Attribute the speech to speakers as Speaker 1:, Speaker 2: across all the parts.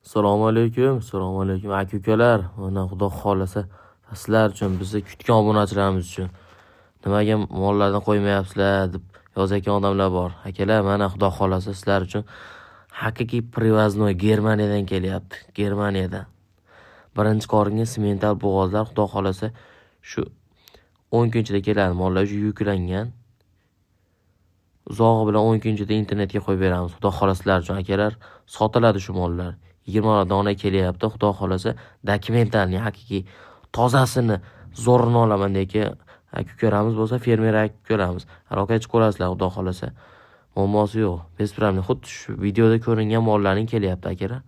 Speaker 1: Assalomu alaykum, assalomu alaykum aka-ukalar. Mana Xudo xolasa sizlar uchun, bizni kutgan obunachilarimiz uchun nimaga mollarni qo'ymayapsizlar deb yozayotgan odamlar bor. Akalar, mana Xudo xolasa sizlar uchun haqiqiy привозной Germaniyadan kelyapti. Germaniyadan. Birinchi qoringa semental bo'g'ozlar Xudo xolasa shu 10 kun ichida keladi. Mollar yuklangan. Uzog'i bilan 10 kun ichida internetga qo'yib beramiz. Xudo xolasa sizlar uchun akalar, sotiladi shu mollar. 20 dona kelyapti. Xudo xolasa dokumentalni haqiqiy tozasini zo'rini olaman degan aka-ukalarimiz bo'lsa, fermer aka-ukalarimiz. Aloqaga chiqib ko'rasizlar Xudo xolasa. Muammosi yo'q. Bespravni xuddi shu videoda ko'ringan mollarning kelyapti akalar.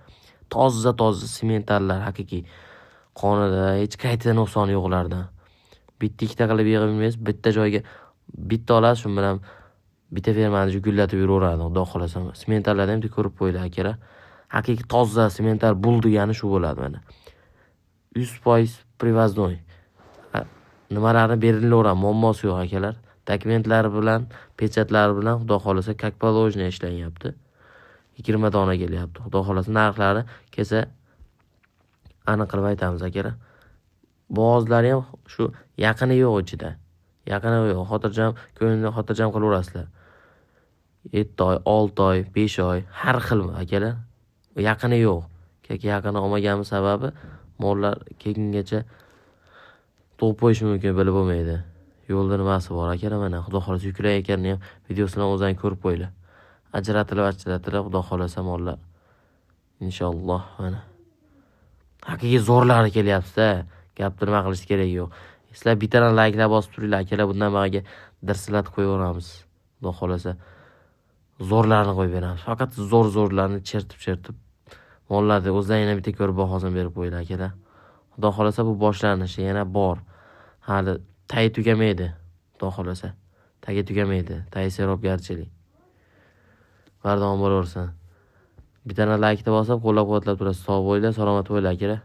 Speaker 1: Toza sementallar haqiqiy. Qonida hech qayta nuqsoni yo'qlardan. Bitta ikkita qilib yig'ilmaysiz, bitta joyga bitta olasiz, shu bilan bitta fermani gullatib yuraveradi Xudo xolasa. Sementallarni ham ko'rib qo'yinglar akalar. Haqiqiy toza semental bul degani shu bo'ladi mana. 100% привозной. Nimalarni berilaveradi, muammosi yo'q akalar. Dokumentlari bilan, pechatlari bilan Xudo xolasa как положено ishlanyapti. 20 dona kelyapti. Xudo xolasa narxlari kelsa aniq qilib aytamiz akalar. Bo'g'ozlari ham shu yaqini yo'q ichida. Yaqini yo'q. Xotirjam, ko'ngilni xotirjam qilaverasizlar. 7 oy, 6 oy, 5 oy har xil akalar. Yaqini yo'q. Yaqini olmaganimiz sababi mollar kelgungacha tug'ib qo'yish mumkin, bilib bo'lmaydi. Yo'lda nimasi bor akalar, mana Xudo xolasa yuklayotganini ham videosini o'zing ko'rib qo'yinglar. Ajratilib Xudo xolasa mollar. Inshaalloh mana. Haqiqiy zo'rlari kelyapti-da. Gapni nima qilish kerak yo'q. Sizlar bittadan like'lar bosib turinglar akalar, bundan bagaga dirsilatib qo'yaveramiz. Xudo xolasa zo'rlarni qo'yib beramiz. Faqat zo'rlarni chertib mollarni o'zlaringlar bitta ko'rib bahosini berib qo'yinglar akalar. Xudo xolasa bu boshlanishi yana bor. Hali tay tugamaydi. Xudo xolasa tagi tugamaydi. Tay serobgarchilik. Bardavom bo'laversin. Bittadan like'ni bosib, qo'llab-quvvatlab turasiz. Sog' bo'linglar, salomat bo'linglar akalar.